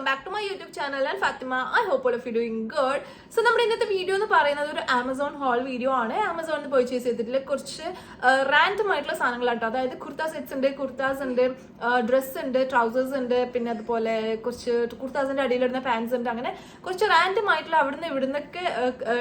back to my YouTube channel and Fatima. I hope all of you doing good. So നമ്മുടെ ഇന്നത്തെ video എന്ന് പറയുന്നത് ഒരു Amazon whole video ആണ്. ആമസോണിൽ പർച്ചേസ് ചെയ്തിട്ടുള്ള കുറച്ച് റാൻഡം ആയിട്ടുള്ള സാധനങ്ങളാട്ടോ. അതായത് കുർത്ത സെറ്റ്സ് ഉണ്ട്, കുർത്താസ് ഉണ്ട്, ഡ്രസ്സ് ഉണ്ട്, ട്രൗസേഴ്സ് ഉണ്ട്, പിന്നെ അതുപോലെ കുറച്ച് കുർത്താസിന്റെ അടിയിലിടുന്ന പാൻസ് ഉണ്ട്. അങ്ങനെ കുറച്ച് റാൻഡം ആയിട്ടുള്ള അവിടുന്ന് ഇവിടുന്നൊക്കെ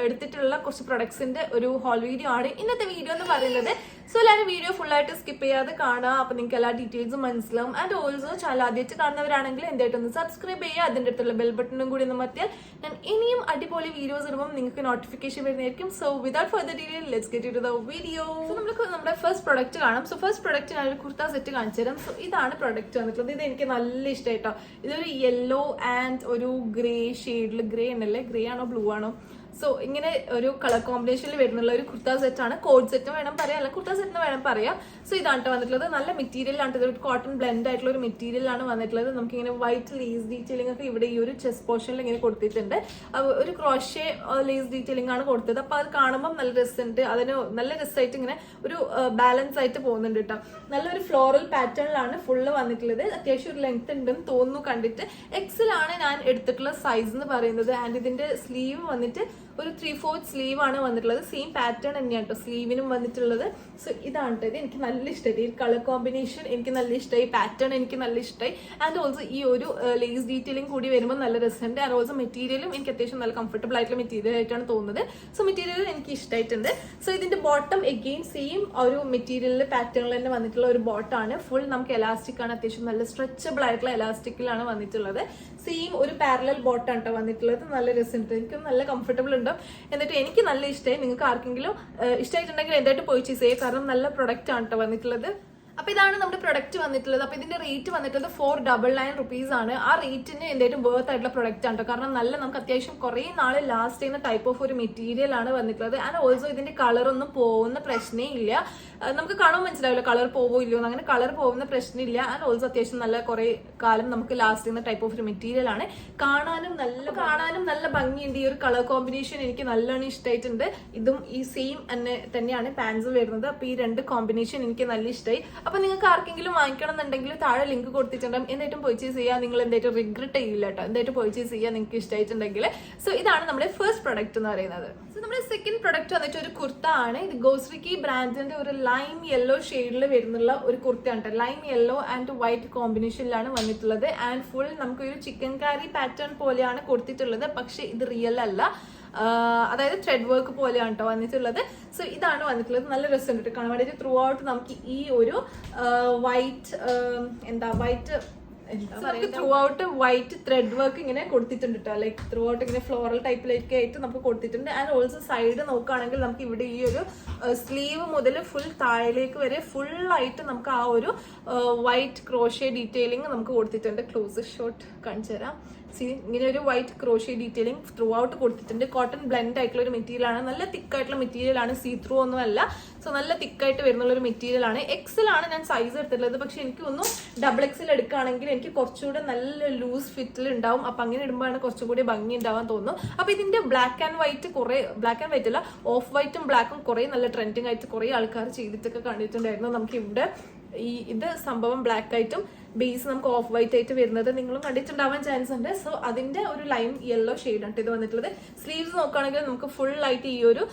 എടുത്തിട്ടുള്ള കുറച്ച് പ്രൊഡക്ട്സിന്റെ ഒരു ഹോൾ വീഡിയോ ആണ് ഇന്നത്തെ വീഡിയോ എന്ന് പറയുന്നത്. സോ എല്ലാവരും വീഡിയോ ഫുൾ ആയിട്ട് സ്കിപ്പ് ചെയ്യാതെ കാണുക. അപ്പൊ നിങ്ങൾക്ക് എല്ലാ ഡീറ്റെയിൽസും മനസ്സിലാവും. ആൻഡ് ഓൾസോ ചാനൽ ആദ്യമായിട്ട് കാണുന്നവരാണെങ്കിൽ എന്തായിട്ടൊന്ന് സബ്സ്ക്രൈബ് ചെയ്യുക. അതിന്റെ അടുത്തുള്ള ബെൽ ബട്ടണും കൂടി ഒന്ന് മത്തിയാൽ ഞാൻ ഇനിയും അടിപൊളി വീഡിയോസ് ഇടുമ്പോൾ നിങ്ങൾക്ക് നോട്ടിഫിക്കേഷൻ വരുന്നതായിരിക്കും. So without further delay let's get to the video. So നമുക്ക് നമ്മുടെ ഫസ്റ്റ് പ്രൊഡക്റ്റ് കാണാം. സോ ഫസ്റ്റ് പ്രൊഡക്റ്റ് ഞാനൊരു കുർത്ത സെറ്റ് കാണിച്ചു തരാം. സോ ഇതാണ് പ്രൊഡക്റ്റ് വന്നിട്ടുള്ളത്. ഇത് എനിക്ക് നല്ല ഇഷ്ടമായിട്ടോ. ഇതൊരു യെല്ലോ ആൻഡ് ഒരു ഗ്രേ ഷെയ്ഡിൽ, ഗ്രേ ഉണ്ടല്ലേ, ഗ്രേ ആണോ ബ്ലൂ ആണോ, സോ ഇങ്ങനെ ഒരു കളർ കോമ്പിനേഷനിൽ വരുന്നുള്ള ഒരു കുർത്ത സെറ്റ് ആണ്. കോഡ് സെറ്റ് വേണം പറയാം, അല്ല കുർത്ത സെറ്റ് വേണം പറയാം. സോ ഇതാണ് വന്നിട്ടുള്ളത്. നല്ല മെറ്റീരിയൽ ആണ്. ഇതൊരു കോട്ടൺ ബ്ലെൻഡ് ആയിട്ടുള്ള ഒരു മെറ്റീരിയൽ ആണ് വന്നിട്ടുള്ളത്. നമുക്ക് ഇങ്ങനെ വൈറ്റ് ലേസ് ഡീറ്റെയിലിംഗ് ഒക്കെ ഇവിടെ ഈ ഒരു ചെസ്റ്റ് പോർഷനിൽ ഇങ്ങനെ കൊടുത്തിട്ടുണ്ട്. ഒരു ക്രോഷേ ലേസ് ഡീറ്റെയിലിംഗ് ആണ് കൊടുത്തത്. അപ്പൊ അത് കാണുമ്പോൾ നല്ല രസമുണ്ട്. അതിന് നല്ല രസമായിട്ട് ഇങ്ങനെ ഒരു ബാലൻസ് ആയിട്ട് പോകുന്നുണ്ട് കേട്ടോ. നല്ലൊരു ഫ്ലോറൽ പാറ്റേണിലാണ് ഫുള്ള് വന്നിട്ടുള്ളത്. അത്യാവശ്യം ഒരു ലെങ്ത് ഉണ്ടെന്ന് തോന്നുന്നു കണ്ടിട്ട്. എക്സലാണ് ഞാൻ എടുത്തിട്ടുള്ള സൈസ് എന്ന് പറയുന്നത്. ആൻഡ് ഇതിന്റെ സ്ലീവ് വന്നിട്ട് ഒരു 3/4 സ്ലീവ് ആണ് വന്നിട്ടുള്ളത്. സെയിം പാറ്റേൺ തന്നെയാണ് കേട്ടോ സ്ലീവിനും വന്നിട്ടുള്ളത്. സോ ഇതാണ് കേട്ടോ. ഇത് എനിക്ക് നല്ല ഇഷ്ടമായി. ഈ കളർ കോമ്പിനേഷൻ എനിക്ക് നല്ല ഇഷ്ടമായി, പാറ്റേൺ എനിക്ക് നല്ല ഇഷ്ടമായി. ആൻഡ് ഓൾസോ ഈ ഒരു ലേസ് ഡീറ്റെയിലിംഗ് കൂടി വരുമ്പോൾ നല്ല രസമുണ്ട്. ആൻഡ് ഓൾസോ മെറ്റീരിയലും എനിക്ക് അത്യാവശ്യം നല്ല കംഫർട്ടബിൾ ആയിട്ടുള്ള മെറ്റീരിയൽ ആയിട്ടാണ് തോന്നുന്നത്. സോ മെറ്റീരിയൽ എനിക്ക് ഇഷ്ടമായിട്ടുണ്ട്. സോ ഇതിന്റെ ബോട്ടം എഗെയിൻ സെയിം ഒരു മെറ്റീരിയലിൽ പാറ്റേണിൽ തന്നെ വന്നിട്ടുള്ള ഒരു ബോട്ടാണ്. ഫുൾ നമുക്ക് എലാസ്റ്റിക് ആണ്. അത്യാവശ്യം നല്ല സ്ട്രെച്ചബിൾ ആയിട്ടുള്ള എലാസ്റ്റിക്കിലാണ് വന്നിട്ടുള്ളത്. സെയിം ഒരു പാരലൽ ബോട്ടാണ് കേട്ടോ വന്നിട്ടുള്ളത്. നല്ല രസമുണ്ട്. എനിക്ക് നല്ല കംഫർട്ടബിൾ ഉണ്ട്. എന്നിട്ട് എനിക്ക് നല്ല ഇഷ്ടമായി. നിങ്ങൾക്ക് ആർക്കെങ്കിലും ഇഷ്ടമായിട്ടുണ്ടെങ്കിൽ എന്തായിട്ട് പർച്ചേസ് ചെയ്യുക. കാരണം നല്ല പ്രൊഡക്റ്റ് ആണ് കേട്ടോ വന്നിട്ടുള്ളത്. അപ്പൊ ഇതാണ് നമ്മുടെ പ്രൊഡക്റ്റ് വന്നിട്ടുള്ളത്. അപ്പൊ ഇതിന്റെ റേറ്റ് വന്നിട്ടുള്ളത് 499 rupees ആണ്. ആ റേറ്റിന് എന്തായാലും വേർത്ത് ആയിട്ടുള്ള പ്രൊഡക്റ്റ് ആണ് കേട്ടോ. കാരണം നല്ല നമുക്ക് അത്യാവശ്യം കുറെ നാള് ലാസ്റ്റ് ചെയ്യുന്ന ടൈപ്പ് ഓഫ് ഒരു മെറ്റീരിയൽ ആണ് വന്നിട്ടുള്ളത്. ആൻഡ് ഓൾസോ ഇതിന്റെ കളർ ഒന്നും പോകുന്ന പ്രശ്നേ ഇല്ല. നമുക്ക് കാണുമ്പോൾ മനസ്സിലാവില്ല കളർ പോവോ ഇല്ലയോ, അങ്ങനെ കളർ പോകുന്ന പ്രശ്നമില്ല. ആൻഡ് ഓൾസോ അത്യാവശ്യം നല്ല കുറെ കാലം നമുക്ക് ലാസ്റ്റ് ചെയ്യുന്ന ടൈപ്പ് ഓഫ് ഒരു മെറ്റീരിയൽ ആണ്. കാണാനും നല്ല ഭംഗിയുണ്ട്. ഈ ഒരു കളർ കോമ്പിനേഷൻ എനിക്ക് നല്ലോണം ഇഷ്ടമായിട്ടുണ്ട്. ഇതും ഈ സെയിം തന്നെയാണ് പാൻസ് വരുന്നത്. അപ്പൊ ഈ രണ്ട് കോമ്പിനേഷൻ എനിക്ക് നല്ല ഇഷ്ടമായി. അപ്പൊ നിങ്ങൾക്ക് ആർക്കെങ്കിലും വാങ്ങിക്കണം എന്നുണ്ടെങ്കിൽ താഴെ ലിങ്ക് കൊടുത്തിട്ടുണ്ടാകും. എന്തായിട്ടും പർച്ചേസ് ചെയ്യുക. നിങ്ങൾ എന്തായിട്ടും റിഗ്രറ്റ് ചെയ്യില്ല കേട്ടോ. എന്തായിട്ടും പർച്ചേസ് ചെയ്യുക നിങ്ങൾക്ക് ഇഷ്ടമായിട്ടുണ്ടെങ്കിൽ. സോ ഇതാണ് നമ്മുടെ ഫസ്റ്റ് പ്രൊഡക്റ്റ് എന്ന് പറയുന്നത്. സോ നമ്മുടെ സെക്കൻഡ് പ്രൊഡക്റ്റ് വന്നിട്ട് ഒരു കുർത്ത ആണ്. ഇത് ഗോസ്രിക്കി ബ്രാൻഡിന്റെ ഒരു ലൈം യെല്ലോ ഷെയ്ഡിൽ വരുന്നുള്ള ഒരു കുർത്തയാണ് കേട്ടോ. ലൈം യെല്ലോ ആൻഡ് വൈറ്റ് കോമ്പിനേഷനിലാണ് വന്നിട്ടുള്ളത്. ആൻഡ് ഫുൾ നമുക്ക് ഒരു ചിക്കൻ കാരി പാറ്റേൺ പോലെയാണ് കൊടുത്തിട്ടുള്ളത്. പക്ഷെ ഇത് റിയൽ അല്ല. അതായത് ത്രെഡ് വർക്ക് പോലെയാണ് കേട്ടോ വന്നിട്ടുള്ളത്. സോ ഇതാണ് വന്നിട്ടുള്ളത്. നല്ല രസമുണ്ട് കാണാൻ വേണ്ടിയിട്ട്. ത്രൂ ഔട്ട് നമുക്ക് ഈ ഒരു through out white thread work ഇങ്ങനെ കൊടുത്തിട്ടുണ്ട് കേട്ടോ. ലൈക്ക് ത്രൂ ഔട്ട് ഇങ്ങനെ ഫ്ലോറൽ ടൈപ്പിലേക്ക് ആയിട്ട് നമുക്ക് കൊടുത്തിട്ടുണ്ട്. ആൻഡ് ഓൾസോ സൈഡ് നോക്കുകയാണെങ്കിൽ നമുക്ക് ഇവിടെ ഈ ഒരു സ്ലീവ് മുതൽ ഫുൾ താഴേക്ക് വരെ ഫുൾ ആയിട്ട് നമുക്ക് ആ ഒരു വൈറ്റ് ക്രോഷേ ഡീറ്റെയിലിംഗ് നമുക്ക് കൊടുത്തിട്ടുണ്ട്. ക്ലോസ് ഷോട്ട് കാണിച്ചു തരാം. ഇങ്ങനെ ഒരു white crochet detailing through out കൊടുത്തിട്ടുണ്ട്. കോട്ടൺ ബ്ലെൻഡ് ആയിട്ടുള്ള ഒരു മെറ്റീരിയൽ ആണ്. നല്ല തിക്കായിട്ടുള്ള മെറ്റീരിയൽ ആണ്. സീ ത്രൂ ഒന്നും അല്ല. സോ നല്ല തിക്കായിട്ട് വരുന്നുള്ള ഒരു മെറ്റീരിയൽ ആണ്. എക്സൽ ആണ് ഞാൻ സൈസ് എടുത്തിട്ടുള്ളത്. പക്ഷെ എനിക്ക് ഒന്നും ഡബിൾ എക്സൽ എടുക്കുകയാണെങ്കിൽ എനിക്ക് കുറച്ചുകൂടെ നല്ല ലൂസ് ഫിറ്റിൽ ഉണ്ടാവും. അപ്പൊ അങ്ങനെ ഇടുമ്പോഴാണ് കുറച്ചുകൂടി ഭംഗി ഉണ്ടാവാൻ തോന്നുന്നു. അപ്പൊ ഇതിന്റെ ബ്ലാക്ക് ആൻഡ് വൈറ്റ് അല്ല, ഓഫ് വൈറ്റും ബ്ലാക്കും കുറെ നല്ല ട്രെൻഡിങ് ആയിട്ട് കുറെ ആൾക്കാർ ചെയ്തിട്ടൊക്കെ കണ്ടിട്ടുണ്ടായിരുന്നു. നമുക്ക് ഇവിടെ ഇത് സംഭവം ബ്ലാക്ക് ആയിട്ടും ബേസ് നമുക്ക് ഓഫ് വൈറ്റ് ആയിട്ട് വരുന്നത് നിങ്ങളും കണ്ടിട്ടുണ്ടാവാൻ ചാൻസ് ഉണ്ട്. സോ അതിന്റെ ഒരു ലൈം യെല്ലോ ഷെയ്ഡ് ആണ് ഇത് വന്നിട്ടുള്ളത്. സ്ലീവ്സ് നോക്കുകയാണെങ്കിൽ നമുക്ക് ഫുൾ ആയിട്ട് ഈ ഒരു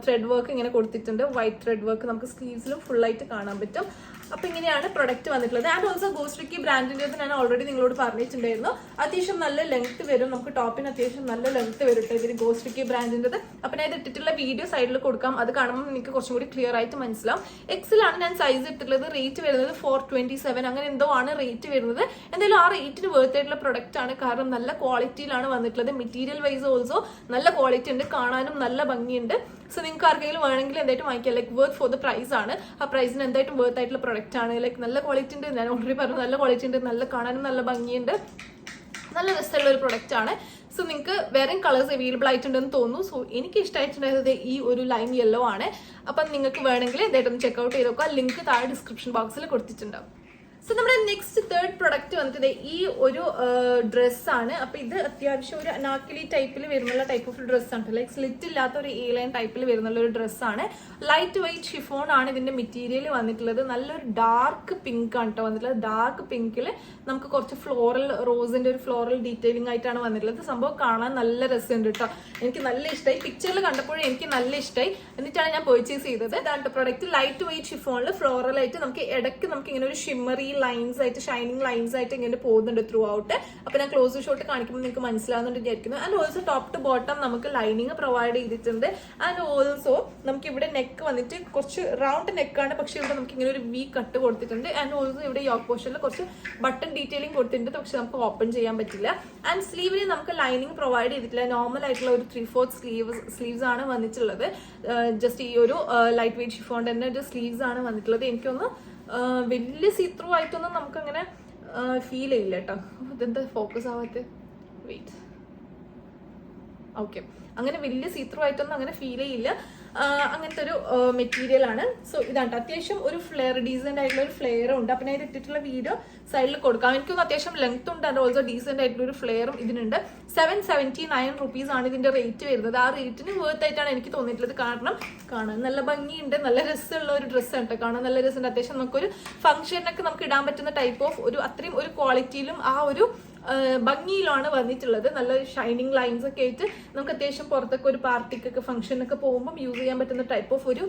ത്രെഡ് വർക്ക് ഇങ്ങനെ കൊടുത്തിട്ടുണ്ട്. വൈറ്റ് ത്രെഡ് വർക്ക് നമുക്ക് സ്ലീവ്സിലും ഫുൾ ആയിട്ട് കാണാൻ പറ്റും. അപ്പൊ ഇങ്ങനെയാണ് പ്രൊഡക്റ്റ് വന്നിട്ടുള്ളത്. ആൻഡ് ഓൾസോ ഗോസ്രിക്കി ബ്രാൻഡിന്റെ ഞാൻ ഓൾറെഡി നിങ്ങളോട് പറഞ്ഞിട്ടുണ്ടായിരുന്നു. അത്യാവശ്യം നല്ല ലെങ്ത് വരും. നമുക്ക് ടോപ്പിന് അത്യാവശ്യം നല്ല ലെങ്ത് വരും കേട്ടോ ഇതിന് ഗോസ്രിക്കി ബ്രാൻഡിന്റെ. അപ്പൊ ഞാൻ ഇത് ഇട്ടിട്ടുള്ള വീഡിയോ സൈഡിൽ കൊടുക്കാം. അത് കാണുമ്പോൾ നിങ്ങൾക്ക് കുറച്ചും കൂടി ക്ലിയർ ആയിട്ട് മനസ്സിലാവും. എക്സലാണ് ഞാൻ സൈസ് ഇട്ടിട്ടുള്ളത്. റേറ്റ് വരുന്നത് 427 അങ്ങനെ എന്തോ ആണ് റേറ്റ് വരുന്നത്. എന്തായാലും ആ റേറ്റിന് വേർത്ത് ആയിട്ടുള്ള പ്രൊഡക്റ്റ് ആണ്. കാരണം നല്ല ക്വാളിറ്റിയിലാണ് വന്നിട്ടുള്ളത്. മെറ്റീരിയൽ വൈസ് ഓൾസോ നല്ല ക്വാളിറ്റി ഉണ്ട്. കാണാനും നല്ല ഭംഗിയുണ്ട്. സോ നിങ്ങൾക്ക് ആർക്കെങ്കിലും വേണമെങ്കിൽ എന്തായിട്ടും വാങ്ങിക്കാം. Like worth for the price ആണ്. ആ പ്രൈസിന് എന്തായിട്ടും വേർത്ത് ആയിട്ടുള്ള പ്രൊഡക്റ്റ് ആണ്. ലൈക്ക് നല്ല ക്വാളിറ്റി ഉണ്ട്. ഞാൻ ഓൾറെഡി പറഞ്ഞു നല്ല ക്വാളിറ്റി ഉണ്ട്. നല്ല കാണാനും നല്ല ഭംഗിയുണ്ട്. നല്ല രസമുള്ള ഒരു പ്രൊഡക്റ്റ് ആണ്. സോ നിങ്ങൾക്ക് വേറെയും കളേഴ്സ് അവൈലബിൾ ആയിട്ടുണ്ടെന്ന് തോന്നുന്നു. സോ എനിക്ക് ഇഷ്ടമായിട്ടുണ്ടായത് ഈ ഒരു ലൈം യെല്ലോ ആണ്. അപ്പം നിങ്ങൾക്ക് വേണമെങ്കിൽ എന്തായിട്ടും ചെക്കൗട്ട് ചെയ്ത് നോക്കുക. ലിങ്ക് താഴെ ഡിസ്ക്രിപ്ഷൻ ബോക്സിൽ കൊടുത്തിട്ടുണ്ടാവും. സോ നമ്മുടെ നെക്സ്റ്റ് തേർഡ് പ്രൊഡക്റ്റ് വന്നിട്ട് ഈ ഒരു ഡ്രസ്സാണ്. അപ്പൊ ഇത് അത്യാവശ്യം ഒരു അനാർക്കലി ടൈപ്പിൽ വരുന്നുള്ള ടൈപ്പ് ഓഫ് ഡ്രസ്സാണ്. ലൈക്ക് സ്ലിറ്റ് ഇല്ലാത്ത ഒരു എ ലൈൻ ടൈപ്പിൽ വരുന്നുള്ള ഒരു ഡ്രസ്സാണ്. ലൈറ്റ് വെയിറ്റ് ഷിഫോൺ ആണ് ഇതിന്റെ മെറ്റീരിയൽ വന്നിട്ടുള്ളത്. നല്ലൊരു ഡാർക്ക് പിങ്ക് ആണ് കേട്ടോ വന്നിട്ടുള്ളത്. ഡാർക്ക് പിങ്കിൽ നമുക്ക് കുറച്ച് ഫ്ലോറൽ റോസിന്റെ ഒരു ഫ്ലോറൽ ഡീറ്റെയിലിംഗ് ആയിട്ടാണ് വന്നിട്ടുള്ളത്. സംഭവം കാണാൻ നല്ല രസമുണ്ട് കേട്ടോ. എനിക്ക് നല്ല ഇഷ്ടമായി. പിക്ചറിൽ കണ്ടപ്പോഴും എനിക്ക് നല്ല ഇഷ്ടമായി. എന്നിട്ടാണ് ഞാൻ പർച്ചേസ് ചെയ്തത്. ഇതാണ് പ്രൊഡക്റ്റ്. ലൈറ്റ് വെയിറ്റ് ഷിഫോണിൽ ഫ്ലോറൽ ആയിട്ട് നമുക്ക് ഇടയ്ക്ക് നമുക്ക് ഇങ്ങനെ ഒരു ഷിമ്മറി ലൈൻസ് ആയിട്ട് ഷൈനിങ് ലൈൻസ് ആയിട്ട് ഇങ്ങനെ പോകുന്നുണ്ട് ത്രൂ ഔട്ട്. അപ്പൊ ഞാൻ ക്ലോസ് ഷോട്ട് കാണിക്കുമ്പോൾ നിങ്ങൾക്ക് മനസ്സിലാവുന്നുണ്ട് വിചാരിക്കുന്നു. And also top to bottom നമുക്ക് ലൈനിങ് പ്രൊവൈഡ് ചെയ്തിട്ടുണ്ട്. ആൻഡ് ഓൾസോ നമുക്ക് ഇവിടെ നെക്ക് വന്നിട്ട് കുറച്ച് റൗണ്ട് നെക്കാണ്, പക്ഷെ ഇവിടെ നമുക്ക് ഇങ്ങനെ ഒരു വി കട്ട് കൊടുത്തിട്ടുണ്ട്. ആൻഡ് ഓൾസോ ഇവിടെ യോക്ക് പോർഷനിൽ കുറച്ച് ബട്ടൺ ഡീറ്റെയിലിംഗ് കൊടുത്തിട്ടുണ്ട്, പക്ഷെ നമുക്ക് ഓപ്പൺ ചെയ്യാൻ പറ്റില്ല. ആൻഡ് സ്ലീവിന് നമുക്ക് ലൈനിങ് പ്രൊവൈഡ് ചെയ്തിട്ടില്ല. നോർമൽ ആയിട്ടുള്ള ഒരു 3/4 സ്ലീവ്സ് ആണ് വന്നിട്ടുള്ളത്. ജസ്റ്റ് ഈ ഒരു ലൈറ്റ് വെയിറ്റ് ഷിഫോൺ തന്നെ ഒരു സ്ലീവ്സ് ആണ് വന്നിട്ടുള്ളത്. എനിക്കൊന്ന് വലിയ സീത്രൂ ആയിട്ടൊന്നും നമുക്കങ്ങനെ ഫീൽ ചെയ്യില്ല കേട്ടോ. ഇതെന്താ ഫോക്കസ് ആവാത്ത? വെയിറ്റ്. ഓക്കെ, അങ്ങനെ വലിയ സീത്രൂ ആയിട്ടൊന്നും അങ്ങനെ ഫീൽ ചെയ്യില്ല. അങ്ങനത്തെ ഒരു മെറ്റീരിയൽ ആണ്. സോ ഇതാണ് അത്യാവശ്യം ഒരു ഫ്ലെയർ, ഡീസെന്റ് ആയിട്ടുള്ള ഒരു ഫ്ലെയർ ഉണ്ട്. അപ്പം ഞാൻ ഇത് ഇട്ടിട്ടുള്ള വീഡിയോ സൈഡിൽ കൊടുക്കാം. എനിക്കൊന്ന് അത്യാവശ്യം ലെങ്ത് ഉണ്ട്. ആൻഡ് ഓൾസോ ഡീസെന്റ് ആയിട്ടുള്ള ഒരു ഫ്ലെയറും ഇതിനുണ്ട്. 779 rupees ആണ് ഇതിന്റെ റേറ്റ് വരുന്നത്. ആ റേറ്റിന് വേർത്ത് ആയിട്ടാണ് എനിക്ക് തോന്നിയിട്ടുള്ളത്. കാരണം കാണാൻ നല്ല ഭംഗിയുണ്ട്, നല്ല രസമുള്ള ഒരു ഡ്രസ്സാണ് കേട്ടോ. കാണാൻ നല്ല രസമുണ്ട്. അത്യാവശ്യം നമുക്കൊരു ഫംഗ്ഷനൊക്കെ നമുക്ക് ഇടാൻ പറ്റുന്ന ടൈപ്പ് ഓഫ് ഒരു അത്രയും ഒരു ക്വാളിറ്റിയിലും ആ ഒരു ഭംഗിയിലാണ് വന്നിട്ടുള്ളത്. നല്ല ഷൈനിങ് ലൈൻസ് ഒക്കെ ആയിട്ട് നമുക്ക് അത്യാവശ്യം പുറത്തൊക്കെ ഒരു പാർട്ടിക്കൊക്കെ ഫംഗ്ഷനൊക്കെ പോകുമ്പോൾ യൂസ് ചെയ്യാൻ പറ്റുന്ന ടൈപ്പ് ഓഫ് ഒരു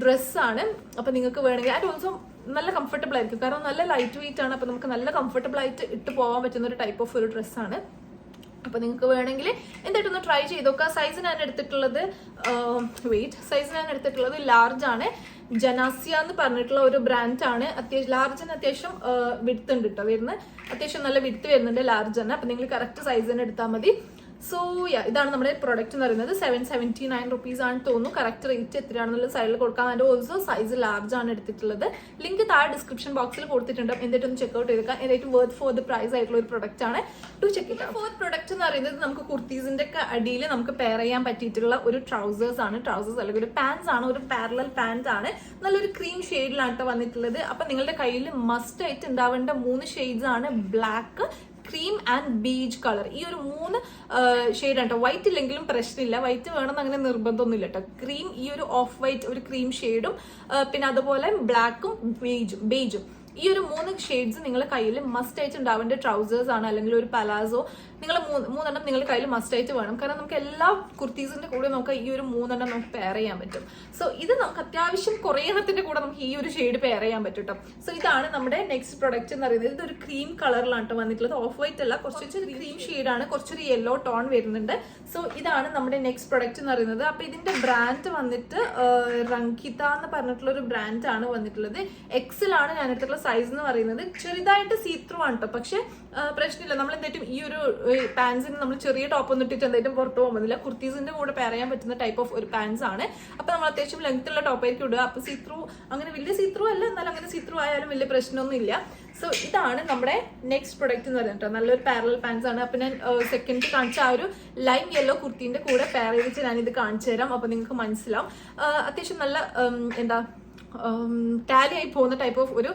ഡ്രസ്സാണ്. അപ്പൊ നിങ്ങൾക്ക് വേണമെങ്കിൽ ആൻഡ് ഓൾസോ നല്ല കംഫർട്ടബിൾ ആയിരിക്കും. കാരണം നല്ല ലൈറ്റ് വെയിറ്റ് ആണ്. അപ്പൊ നമുക്ക് നല്ല കംഫർട്ടബിൾ ആയിട്ട് ഇട്ട് പോകാൻ പറ്റുന്ന ഒരു ടൈപ്പ് ഓഫ് ഒരു ഡ്രസ്സാണ്. അപ്പൊ നിങ്ങൾക്ക് വേണമെങ്കിൽ എന്തായിട്ടൊന്ന് ട്രൈ ചെയ്ത് നോക്കുക. സൈസ് ഞാൻ എടുത്തിട്ടുള്ളത് ലാർജ് ആണ്. ജനാസിയ എന്ന് പറഞ്ഞിട്ടുള്ള ഒരു ബ്രാൻഡ് ആണ്. ലാർജിന് അത്യാവശ്യം വിഡ്ത്ത് ഉണ്ട് കേട്ടോ വരുന്നത്. അത്യാവശ്യം നല്ല വിഡ്ത്ത് വരുന്നുണ്ട് ലാർജ് തന്നെ. അപ്പൊ നിങ്ങൾ കറക്റ്റ് സൈസ് തന്നെ എടുത്താൽ മതി. സോ ഇതാണ് നമ്മുടെ പ്രൊഡക്റ്റ് എന്ന് പറയുന്നത്. 779 rupees ആണ് തോന്നുന്നു. കറക്റ്റ് റേറ്റ് എത്രയാണെന്നുള്ള സൈഡിൽ കൊടുക്കാം. ആൻഡ് ഓൾസോ സൈസ് ലാർജ് ആണ് എടുത്തിട്ടുള്ളത്. ലിങ്ക് താഴെ ഡിസ്ക്രിപ്ഷൻ ബോക്സിൽ കൊടുത്തിട്ടുണ്ട്. എന്നിട്ടൊന്ന് ചെക്ക്ഔട്ട് ചെയ്തേക്കാം. ഏറ്റവും വർത്ത് ഫോർ ദ പ്രൈസ് ആയിട്ടുള്ള ഒരു പ്രൊഡക്റ്റ് ആണ്. To check it. Fourth product എന്ന് പറയുന്നത് നമുക്ക് കുർത്തീസിന്റെ ഒക്കെ അടിയിൽ നമുക്ക് പെയർ ചെയ്യാൻ പറ്റിയിട്ടുള്ള ഒരു ട്രൗസേഴ്സ് ആണ്. ട്രൗസേഴ്സ് അല്ലെങ്കിൽ ഒരു പാൻസ് ആണ്. ഒരു പാരലൽ പാൻസ് ആണ്. നല്ലൊരു ക്രീം ഷെയ്ഡിലാണ് വന്നിട്ടുള്ളത്. അപ്പൊ നിങ്ങളുടെ കയ്യിൽ മസ്റ്റ് ആയിട്ട് ഉണ്ടാവേണ്ട 3 ഷെയ്ഡ്സ് ആണ്. Black, cream and beige colour. ഈ ഒരു 3 ഷെയ്ഡ് ആണ് കേട്ടോ. വൈറ്റ് ഇല്ലെങ്കിലും പ്രശ്നമില്ല. വൈറ്റ് വേണമെന്ന് അങ്ങനെ നിർബന്ധമൊന്നുമില്ല കേട്ടോ. ക്രീം, ഈ ഒരു ഓഫ് വൈറ്റ് ഒരു ക്രീം ഷെയ്ഡും പിന്നെ അതുപോലെ ബ്ലാക്കും ബേജും ഈ ഒരു 3 ഷെയ്ഡ്സ് നിങ്ങളുടെ കയ്യിൽ മസ്റ്റ് ആയിട്ട് ഉണ്ടാവേണ്ട ട്രൗസേഴ്സ് ആണ്. അല്ലെങ്കിൽ ഒരു പലാസോ നിങ്ങൾ 3 നിങ്ങളുടെ കയ്യിൽ മസ്റ്റ് ആയിട്ട് വേണം. കാരണം നമുക്ക് എല്ലാ കുർത്തീസിന്റെ കൂടെ നമുക്ക് ഈ ഒരു 3 നമുക്ക് പെയർ ചെയ്യാൻ പറ്റും. സോ ഇത് നമുക്ക് അത്യാവശ്യം കുറേ എണ്ണത്തിന്റെ കൂടെ നമുക്ക് ഈ ഒരു ഷെയ്ഡ് പെയർ ചെയ്യാൻ പറ്റും കേട്ടോ. സോ ഇതാണ് നമ്മുടെ നെക്സ്റ്റ് പ്രൊഡക്റ്റ് എന്ന് പറയുന്നത്. ഇതൊരു ക്രീം കളറിലാണ് വന്നിട്ടുള്ളത്. ഓഫ് വൈറ്റ് അല്ല, കുറച്ചൊരു ക്രീം ഷെയ്ഡാണ്. കുറച്ചൊരു യെല്ലോ ടോൺ വരുന്നുണ്ട്. സോ ഇതാണ് നമ്മുടെ നെക്സ്റ്റ് പ്രൊഡക്റ്റ് എന്ന് പറയുന്നത്. അപ്പൊ ഇതിന്റെ ബ്രാൻഡ് വന്നിട്ട് റങ്കിത എന്ന് പറഞ്ഞിട്ടുള്ള ഒരു ബ്രാൻഡ് ആണ് വന്നിട്ടുള്ളത്. എക്സൽ ആണ് ഞാൻ എടുത്തിട്ടുള്ള സൈസ് എന്ന് പറയുന്നത്. ചെറുതായിട്ട് സീത്രൂ ആണ് കേട്ടോ. പക്ഷെ പ്രശ്നമില്ല. നമ്മൾ എന്തായിട്ടും ഈ ഒരു പാൻസിന് നമ്മൾ ചെറിയ ടോപ്പ് ഒന്നും ഇട്ടിട്ട് എന്തായിട്ടും പുറത്തു പോകാൻ പറ്റില്ല. കുർത്തീസിന്റെ കൂടെ പെയർ ചെയ്യാൻ പറ്റുന്ന ടൈപ്പ് ഓഫ് ഒരു പാൻസ് ആണ്. അപ്പൊ നമ്മൾ അത്യാവശ്യം ലെങ്ത് ഉള്ള ടോപ്പായിരിക്കും ഇടുക. അപ്പൊ സീത്രൂ അങ്ങനെ വലിയ സീത്രൂ അല്ല, എന്നാലും അങ്ങനെ സീത്രൂ ആയാലും വലിയ പ്രശ്നമൊന്നും ഇല്ല. സോ ഇതാണ് നമ്മുടെ നെക്സ്റ്റ് പ്രൊഡക്റ്റ് എന്ന് പറയുന്നത്. നല്ലൊരു പാരലൽ പാൻസ് ആണ്. അപ്പൊ ഞാൻ സെക്കൻഡ് കാണിച്ച ആ ഒരു ലൈം യെല്ലോ കുർത്തിന്റെ കൂടെ പെയർ ചെയ്തിട്ട് ഞാൻ ഇത് കാണിച്ചു തരാം. അപ്പൊ നിങ്ങൾക്ക് മനസ്സിലാവും. അത്യാവശ്യം നല്ല എന്താ ടാലി ആയി പോകുന്ന ടൈപ്പ് ഓഫ് ഒരു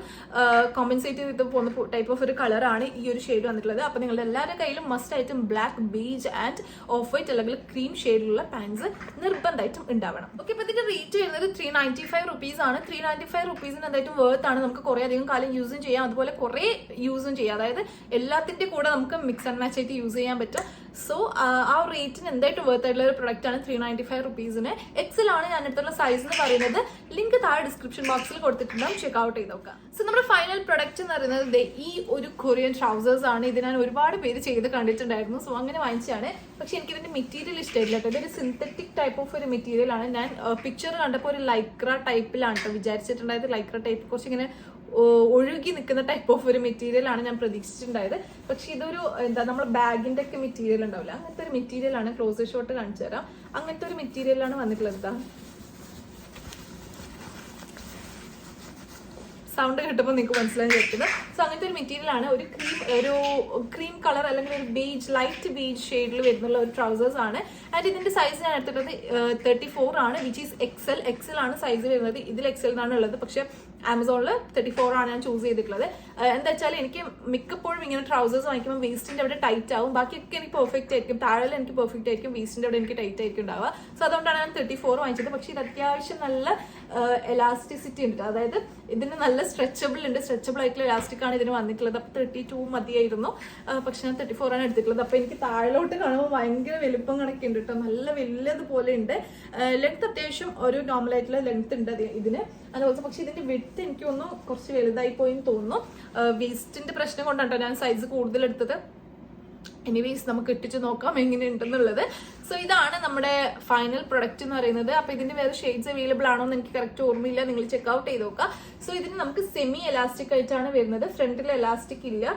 കോമ്പൻസേറ്റ് ചെയ്ത് പോകുന്ന ടൈപ്പ് ഓഫ് ഒരു കളറാണ് ഈ ഒരു ഷെയ്ഡ് വന്നിട്ടുള്ളത്. അപ്പൊ നിങ്ങളുടെ എല്ലാവരുടെ കയ്യിലും മസ്റ്റ് ആയിട്ടും black, beige and off white അല്ലെങ്കിൽ ക്രീം ഷെയ്ഡിലുള്ള പാൻസ് നിർബന്ധമായിട്ടും ഉണ്ടാവണം. ഓക്കെ, അപ്പൊ ഇതിന്റെ റേറ്റ് വരുന്നത് 395 rupees ആണ്. 395 rupees എന്തായിട്ടും വേർത്ത് ആണ്. നമുക്ക് കുറെ അധികം കാലം യൂസും ചെയ്യാം, അതുപോലെ കുറെ യൂസും ചെയ്യാം. അതായത് എല്ലാത്തിന്റെ കൂടെ നമുക്ക് മിക്സ് ആൻഡ് മാച്ച് ആയിട്ട് യൂസ് ചെയ്യാൻ പറ്റും. സോ ആ റേറ്റിന് എന്തായിട്ടും വേർത്ത് ആയിട്ടുള്ള ഒരു പ്രൊഡക്റ്റ് ആണ് 395 rupees. എക്സൽ ആണ് ഞാൻ എടുത്തുള്ള സൈസ് എന്ന് പറയുന്നത്. ലിങ്ക് താഴെ ഡിസ്ക്രിപ്ഷൻ ബോക്സിൽ കൊടുത്തിട്ടുണ്ടാവും. ചെക്ക് ഔട്ട് ചെയ്ത് നോക്കാം. സോ നമ്മുടെ ഫൈനൽ പ്രൊഡക്റ്റ് എന്ന് പറയുന്നത് ഈ ഒരു കൊറിയൻ ട്രൗസേഴ്സ് ആണ്. ഇത് ഞാൻ ഒരുപാട് പേര് ചെയ്ത് കണ്ടിട്ടുണ്ടായിരുന്നു. സോ അങ്ങനെ വാങ്ങിച്ചാണ്. പക്ഷെ എനിക്ക് ഇതിന്റെ മെറ്റീരിയൽ ഇഷ്ടമില്ല കേട്ടോ. ഇതൊരു സിന്തറ്റിക് ടൈപ്പ് ഓഫ് ഒരു മെറ്റീരിയൽ ആണ്. ഞാൻ പിക്ചർ കണ്ടപ്പോൾ ഒരു ലൈക്ര ടൈപ്പിലാണ് കേട്ടോ വിചാരിച്ചിട്ടുണ്ടായത്. ലൈക്ര ടൈപ്പ് കുറച്ചിങ്ങനെ ഒഴുകി നിൽക്കുന്ന ടൈപ്പ് ഓഫ് ഒരു മെറ്റീരിയൽ ആണ് ഞാൻ പ്രതീക്ഷിച്ചിട്ടുണ്ടായത്. പക്ഷെ ഇതൊരു എന്താ നമ്മൾ ബാഗിന്റെ ഒക്കെ മെറ്റീരിയൽ ഉണ്ടാവില്ല, അങ്ങനത്തെ ഒരു മെറ്റീരിയൽ ആണ്. ക്ലോസ് ഷോട്ട് കാണിച്ചു തരാം. അങ്ങനത്തെ ഒരു മെറ്റീരിയലാണ് വന്നിട്ടുള്ളത്. സൗണ്ട് കേട്ടപ്പോൾ നിങ്ങൾക്ക് മനസ്സിലായി ചേർക്കുന്നത്. സോ അങ്ങനത്തെ ഒരു മെറ്റീരിയൽ ആണ്. ഒരു ക്രീം കളർ അല്ലെങ്കിൽ ഒരു ബേജ്, ലൈറ്റ് ബേജ് ഷെയ്ഡിൽ വരുന്നുള്ള ഒരു ട്രൗസേഴ്സ് ആണ്. ആൻഡ് ഇതിന്റെ സൈസ് ഞാൻ എടുത്തിട്ടുള്ളത് 34 ആണ്, വിച്ച് ഈസ് എക്സൽ ആണ് സൈസ് വരുന്നത്. ഇതിൽ എക്സൽ എന്നാണ് ഉള്ളത്. പക്ഷെ ആമസോണിൽ 34 ആണ് ഞാൻ ചൂസ് ചെയ്തിട്ടുള്ളത്. എന്താ വെച്ചാൽ എനിക്ക് മിക്കപ്പോഴും ഇങ്ങനെ ട്രൗസേഴ്സ് വാങ്ങിക്കുമ്പോൾ വേസ്റ്റിന്റെ അവിടെ ടൈറ്റ് ആവും, ബാക്കിയൊക്കെ എനിക്ക് പെർഫെക്റ്റ് ആയിരിക്കും, താഴെ എനിക്ക് പെർഫെക്റ്റ് ആയിരിക്കും, വേസ്റ്റിന്റെ അവിടെ എനിക്ക് ടൈറ്റ് ആയിരിക്കും ഉണ്ടാവുക. സോ അതുകൊണ്ടാണ് ഞാൻ 34 വാങ്ങിച്ചത്. പക്ഷേ ഇത് അത്യാവശ്യം നല്ല എലാസ്റ്റിസിറ്റി ഉണ്ട്, അതായത് ഇതിന് നല്ല സ്ട്രെച്ചബിൾ ഉണ്ട്, സ്ട്രെച്ചബിൾ ആയിട്ടുള്ള ഇലാസ്റ്റിക് ആണ് ഇതിന് വന്നിട്ടുള്ളത്. അപ്പോൾ 32 മതിയായിരുന്നു, പക്ഷെ ഞാൻ 34 ആണ് എടുത്തിട്ടുള്ളത്. അപ്പോൾ എനിക്ക് താഴോട്ട് കാണുമ്പോൾ ഭയങ്കര വലുപ്പം കണക്കുണ്ട് കേട്ടോ, നല്ല വലിയതുപോലെ ഉണ്ട്. ലെങ്ത് അത്യാവശ്യം ഒരു നോർമൽ ആയിട്ടുള്ള ലെങ്ത് ഉണ്ട് ഇതിന് അതുപോലെ. പക്ഷെ ഇതിന്റെ വിഡ്ത്ത് എനിക്ക് തോന്നുന്നു കുറച്ച് വലുതായി പോയെന്ന് തോന്നുന്നു. വേസ്റ്റിന്റെ പ്രശ്നം കൊണ്ടാണ് ഞാൻ സൈസ് കൂടുതൽ എടുത്തത്. എനിവേസ് നമുക്ക് ഇട്ടിച്ച് നോക്കാം എങ്ങനെയുണ്ടെന്നുള്ളത്. സോ ഇതാണ് നമ്മുടെ ഫൈനൽ പ്രൊഡക്റ്റ് എന്ന് പറയുന്നത്. അപ്പൊ ഇതിന്റെ വേറെ ഷെയ്ഡ്സ് അവൈലബിൾ ആണോ എന്ന് എനിക്ക് കറക്റ്റ് ഓർമ്മയില്ല, നിങ്ങൾ ചെക്ക്ഔട്ട് ചെയ്ത് നോക്കാം. സോ ഇതിന് നമുക്ക് സെമി എലാസ്റ്റിക് ആയിട്ടാണ് വരുന്നത്, ഫ്രണ്ടിൽ എലാസ്റ്റിക് ഇല്ല,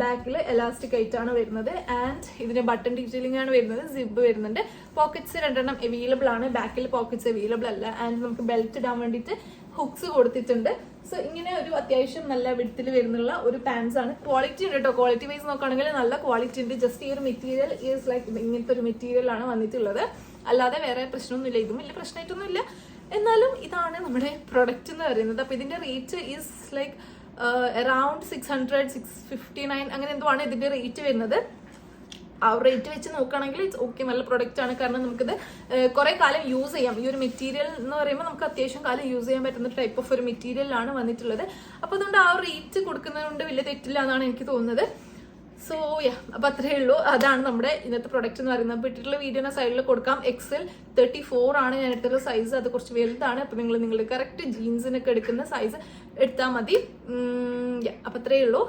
ബാക്കിൽ എലാസ്റ്റിക് ആയിട്ടാണ് വരുന്നത്. ആൻഡ് ഇതിന് ബട്ടൺ ഡീറ്റെയിലിംഗ് ആണ് വരുന്നത്, സിബ് വരുന്നുണ്ട്, പോക്കറ്റ്സ് 2 അവൈലബിൾ ആണ്, ബാക്കിൽ പോക്കറ്റ്സ് അവൈലബിൾ അല്ല. ആൻഡ് നമുക്ക് ബെൽറ്റ് ഇടാൻ വേണ്ടിയിട്ട് ഹുക്സ് കൊടുത്തിട്ടുണ്ട്. സോ ഇങ്ങനെ ഒരു അത്യാവശ്യം നല്ല വിഡ്ത്തിൽ വരുന്നുള്ള ഒരു പാൻസ് ആണ്. ക്വാളിറ്റി ഉണ്ട് കേട്ടോ, ക്വാളിറ്റി വൈസ് നോക്കുകയാണെങ്കിൽ നല്ല ക്വാളിറ്റി ഉണ്ട്. ജസ്റ്റ് ഈ ഒരു മെറ്റീരിയൽ ഈസ് ലൈക്ക് ഇങ്ങനത്തെ ഒരു മെറ്റീരിയൽ ആണ് വന്നിട്ടുള്ളത്, അല്ലാതെ വേറെ പ്രശ്നമൊന്നുമില്ല, ഇതും വലിയ പ്രശ്നമായിട്ടൊന്നുമില്ല. എന്നാലും ഇതാണ് നമ്മുടെ പ്രൊഡക്റ്റ് എന്ന് പറയുന്നത്. അപ്പൊ ഇതിന്റെ റേറ്റ് ഈസ് ലൈക്ക് അറൌണ്ട് 600, 659 അങ്ങനെ എന്തോ ആണ് ഇതിന്റെ റേറ്റ് വരുന്നത്. ആ റേറ്റ് വെച്ച് നോക്കുകയാണെങ്കിൽ ഇറ്റ്സ് ഓക്കെ, നല്ല പ്രൊഡക്റ്റ് ആണ്. കാരണം നമുക്കിത് കുറെ കാലം യൂസ് ചെയ്യാം. ഈ ഒരു മെറ്റീരിയൽ എന്ന് പറയുമ്പോൾ നമുക്ക് അത്യാവശ്യം കാലം യൂസ് ചെയ്യാൻ പറ്റുന്ന ടൈപ്പ് ഓഫ് ഒരു മെറ്റീരിയലാണ് വന്നിട്ടുള്ളത്. അപ്പോൾ അതുകൊണ്ട് ആ റേറ്റ് കൊടുക്കുന്നതുകൊണ്ട് വലിയ തെറ്റില്ല എന്നാണ് എനിക്ക് തോന്നുന്നത്. സോ അപ്പൊ അത്രയേ ഉള്ളൂ. അതാണ് നമ്മുടെ ഇന്നത്തെ പ്രൊഡക്റ്റ് എന്ന് പറയുന്നത്. അപ്പോൾ ഇട്ടിട്ടുള്ള വീഡിയോയുടെ സൈഡിൽ കൊടുക്കാം. XL 34 ആണ് ഞാൻ എടുത്തുള്ള സൈസ്, അത് കുറച്ച് വലുതാണ്. അപ്പൊ നിങ്ങൾ നിങ്ങളുടെ കറക്റ്റ് ജീൻസിനൊക്കെ എടുക്കുന്ന സൈസ് എടുത്താൽ മതി. അപ്പൊ അത്രയേ ഉള്ളൂ.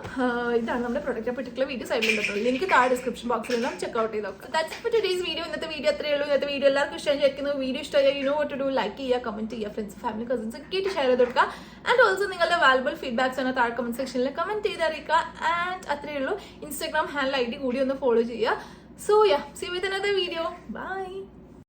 ഇതാണ് നമ്മുടെ പ്രൊഡക്റ്റ്. അപ്പോൾ ഇട്ടിട്ടുള്ള വീഡിയോ സൈഡിൽ ഉണ്ടോ, ലിങ്ക് താഴെ ഡിസ്ക്രിപ്ഷൻ ബോക്സിൽ ഉണ്ടാവും, ചെക്ക്ഔട്ട് ചെയ്ത് നോക്കാം. That's for today's video. ഇന്നത്തെ വീഡിയോ അത്രയേ ഉള്ളൂ. ഇന്നത്തെ വീഡിയോ എല്ലാവർക്കും ഇഷ്ടമായി വിചാരിക്കുന്നു. വീഡിയോ ഇഷ്ടമായി you know what to do, like ചെയ്യുക, കമന്റ് ചെയ്യുക, ഫ്രണ്ട്സ് ഫാമിലി കസിൻസ് ഒക്കെ ആയിട്ട് ഷെയർ ചെയ്ത് കൊടുക്കുക. ആൻഡ് ഓൾസോ നിങ്ങളുടെ വാല്യുബിൾ ഫീഡ്ബാക്സ് ആണ് താഴെ കമന്റ് സെക്ഷനിൽ കമന്റ് ചെയ്ത് അറിയിക്കുക. ആൻഡ് അത്രയേ ഉള്ളൂ. ഇൻസ്റ്റാഗ്രാം ഹാൻഡിൽ ID കൂടി ഒന്ന് ഫോളോ ചെയ്യുക. So see with another video. By.